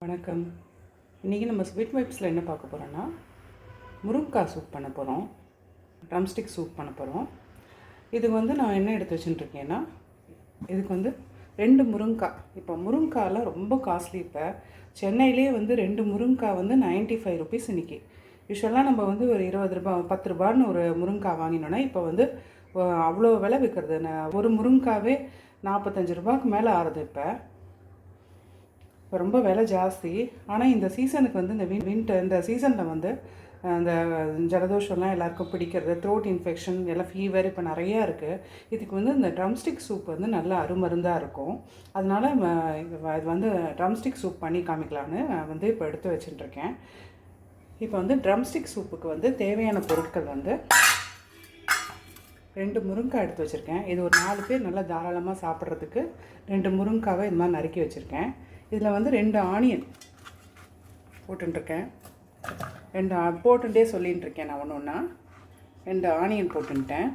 வணக்கம். இன்றைக்கி நம்ம ஸ்வீட் வைப்ஸில் என்ன பார்க்க போகிறோன்னா, முருங்கைக்காய் சூப் பண்ண போகிறோம். ட்ரம்ஸ்டிக் சூப் பண்ண போகிறோம். இதுக்கு நான் என்ன எடுத்து வச்சுட்டுருக்கேன்னா, இதுக்கு 2 முருங்கைக்காய். இப்போ முருங்கைக்காயெலாம் ரொம்ப காஸ்ட்லி. இப்போ சென்னையிலே 2 முருங்கைக்காய் 95 ருபீஸ் இன்றைக்கி. யூஸ்வலாக நம்ம ஒரு 20 ரூபா 10 ரூபான்னு ஒரு முருங்கைக்காய் வாங்கினோன்னா, இப்போ அவ்வளோ விலை விற்கிறது. ஒரு முருங்கைக்காவே 45 ரூபாய்க்கு மேலே ஆறுது. இப்போ ரொம்ப விலை ஜாஸ்தி. ஆனால் இந்த சீசனுக்கு இந்த இந்த சீசனில் அந்த ஜலதோஷம்லாம் எல்லாருக்கும் பிடிக்கிறது, த்ரோட் இன்ஃபெக்ஷன் எல்லாம், ஃபீவர் இப்போ நிறையா இருக்குது. இதுக்கு இந்த ட்ரம்ஸ்டிக் சூப் நல்ல அருமருந்தாக இருக்கும். அதனால் இது ட்ரம்ஸ்டிக் சூப் பண்ணி காமிக்கலான்னு நான் இப்போ எடுத்து வச்சுட்டுருக்கேன். இப்போ ட்ரம்ஸ்டிக் சூப்புக்கு தேவையான பொருட்கள் 2 முருங்கைக்காய் எடுத்து வச்சுருக்கேன். இது ஒரு 4 பேர் நல்லா தாராளமாக சாப்பிட்றதுக்கு 2 முருங்கைக்காவை இது மாதிரி நறுக்கி வச்சுருக்கேன். இதில் 2 ஆனியன் போட்டுருக்கேன். 2 போட்டுட்டே சொல்லிகிட்டு இருக்கேன் நான் ஒன்று ஒன்றா. 2 ஆனியன் போட்டுட்டேன்.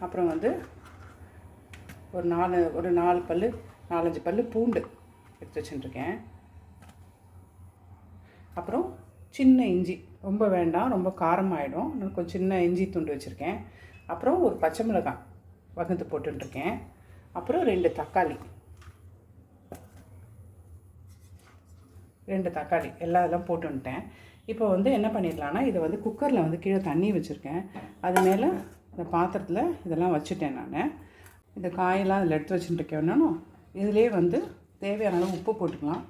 அப்புறம் ஒரு 4-5 பல் பூண்டு எடுத்து வச்சுட்டுருக்கேன். அப்புறம் சின்ன இஞ்சி, ரொம்ப வேண்டாம், ரொம்ப காரமாகிடும், கொஞ்சம் சின்ன இஞ்சி துண்டு வச்சுருக்கேன். அப்புறம் ஒரு பச்சை மிளகாய் வகுத்து போட்டுருக்கேன். அப்புறம் 2 தக்காளி எல்லாம் போட்டுட்டேன். இப்போ என்ன பண்ணிடலான்னா, இதை குக்கரில் கீழே தண்ணி வச்சுருக்கேன். அது மேலே இந்த பாத்திரத்தில் இதெல்லாம் வச்சுட்டேன். நான் இந்த காயெல்லாம் அதில் எடுத்து வச்சுட்டுருக்கேன்னா, இதிலே தேவையான அளவு உப்பு போட்டுக்கலாம்.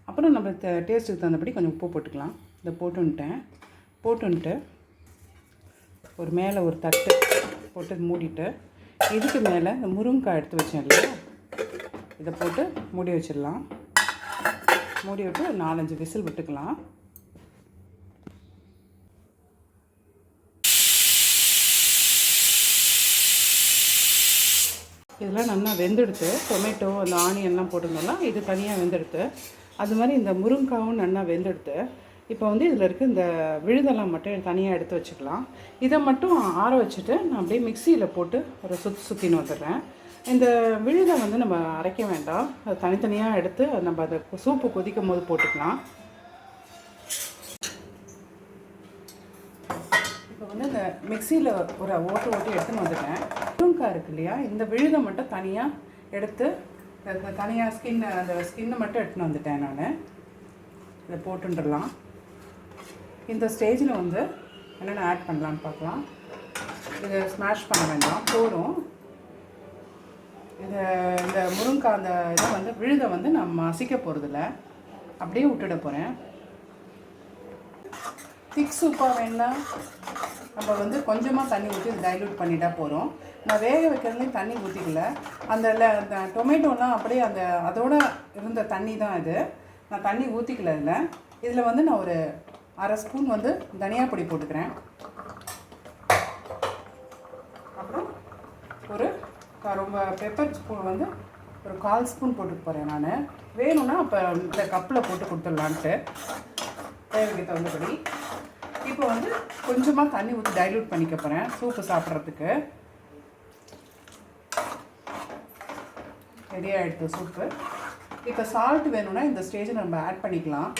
அப்புறம் நம்ம டேஸ்ட்டுக்கு தகுந்தபடி கொஞ்சம் உப்பு போட்டுக்கலாம். இதை போட்டுன்ட்டு ஒரு மேலே ஒரு தட்டு போட்டு மூடிட்டு, இதுக்கு மேலே இந்த முருங்கைக்காய் எடுத்து வச்சேன் இல்லையா, இதை போட்டு மூடி வச்சிடலாம். மூடி விட்டு ஒரு 4-5 விசில் விட்டுக்கலாம். இதெல்லாம் நல்லா வெந்தெடுத்து, டொமேட்டோ அந்த ஆனியன்லாம் போட்டுருந்தோம்லாம் இது தனியாக வெந்தெடுத்து, அது மாதிரி இந்த முருங்கைக்காவும் நல்லா வெந்தெடுத்து, இப்போ இதில் இருக்க இந்த விழுதெல்லாம் மட்டும் தனியாக எடுத்து வச்சுக்கலாம். இதை மட்டும் ஆற வச்சுட்டு நான் அப்படியே மிக்சியில் போட்டு ஒரு சுற்றின்னு வந்துடுறேன். இந்த விழுதை நம்ம அரைக்க வேண்டாம், அது தனித்தனியாக எடுத்து நம்ம அதை சூப்பு கொதிக்கும் போது போட்டுக்கலாம். இப்போ இந்த மிக்சியில் ஒரு ஓட்டி எடுத்துன்னு வந்துட்டேன். முருங்கைக்காய் இருக்கு இல்லையா, இந்த விழுதை மட்டும் தனியாக எடுத்து தனியாக அந்த ஸ்கின்னை மட்டும் எடுத்துன்னு வந்துட்டேன். நான் இதை போட்டுடலாம். இந்த ஸ்டேஜில் என்னென்ன ஆட் பண்ணலான்னு பார்க்கலாம். இதை ஸ்மாஷ் பண்ண வேண்டாம், போதும். இந்த முருங்கைக்காய் அந்த இதை விழுதை நான் மசிக்க போகிறதில்ல, அப்படியே விட்டுட போகிறேன். திக் சூப்பாக வேணா நம்ம கொஞ்சமாக தண்ணி ஊற்றி டைல்யூட் பண்ணிட்டா போகிறோம். நான் வேக வைக்கிறதுலேயும் தண்ணி ஊற்றிக்கல. அந்த டொமேட்டோலாம் அப்படியே அதோட இருந்த தண்ணி தான் இது. நான் தண்ணி ஊற்றிக்கல. இதில் நான் ஒரு 1/2 ஸ்பூன் தனியா பொடி போட்டுக்கிறேன். அப்புறம் ஒரு ரொம்ப பெப்பர் ஸ்பூன் ஒரு 1/4 ஸ்பூன் போட்டுக்க போகிறேன். நான் வேணும்னா அப்போ இந்த கப்பில் போட்டு கொடுத்துடலான்ட்டு தேவைக்கு தகுந்தபடி. இப்போ கொஞ்சமாக தண்ணி ஊற்றி டைல்யூட் பண்ணிக்க போகிறேன் சூப்பு சாப்பிட்றதுக்கு. ரெடியாக எடுத்து சூப்பு. இப்போ சால்ட் வேணும்னா இந்த ஸ்டேஜில் நம்ம ஆட் பண்ணிக்கலாம்.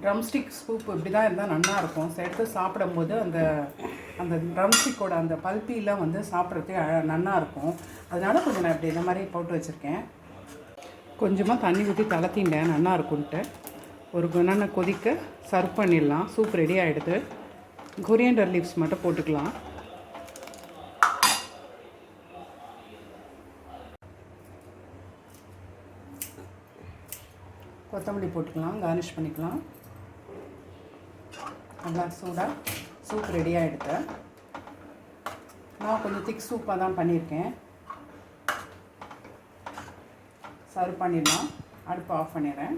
ட்ரம்ஸ்டிக் சூப் இப்படி தான் இருந்தால் நல்லாயிருக்கும். எடுத்து சாப்பிடும்போது அந்த ட்ரம்ஸ்டிக்கோட அந்த பல்பிலாம் சாப்பிட்றதுக்கு நல்லாயிருக்கும். அதனால் கொஞ்சம் நான் இப்படி இந்த மாதிரி போட்டு வச்சுருக்கேன். கொஞ்சமாக தண்ணி ஊற்றி தளர்த்திண்டேன் நல்லா இருக்குன்ட்டு. ஒரு நல்லா கொதிக்க சர்வ் பண்ணிடலாம். சூப் ரெடி ஆகிடுது. கொரியண்டர் லீவ்ஸ் மட்டும் போட்டுக்கலாம். கொத்தமல்லி போட்டுக்கலாம், கார்னிஷ் பண்ணிக்கலாம். நல்லா சூடாக சூப் ரெடி ஆகிடுது. நான் கொஞ்சம் திக் சூப்பாக தான் பண்ணியிருக்கேன். சர்வ் பண்ணிடலாம். அடுப்பு ஆஃப் பண்ணிடுறேன்.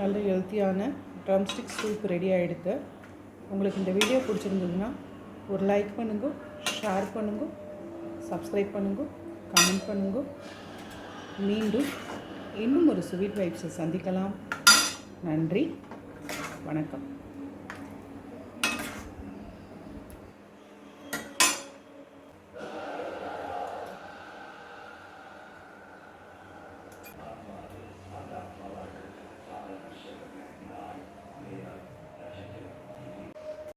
நல்ல ஹெல்த்தியான ட்ரம்ஸ்டிக் சூப் ரெடி ஆகிடுது. உங்களுக்கு இந்த வீடியோ பிடிச்சிருந்ததுன்னா ஒரு லைக் பண்ணுங்க, ஷேர் பண்ணுங்க, சப்ஸ்கிரைப் பண்ணுங்க. கமெண்ட் பண்ணுங்க. மீண்டும் இன்னும் ஒரு ஸ்வீட் வைப்ஸை சந்திக்கலாம். நன்றி, வணக்கம்.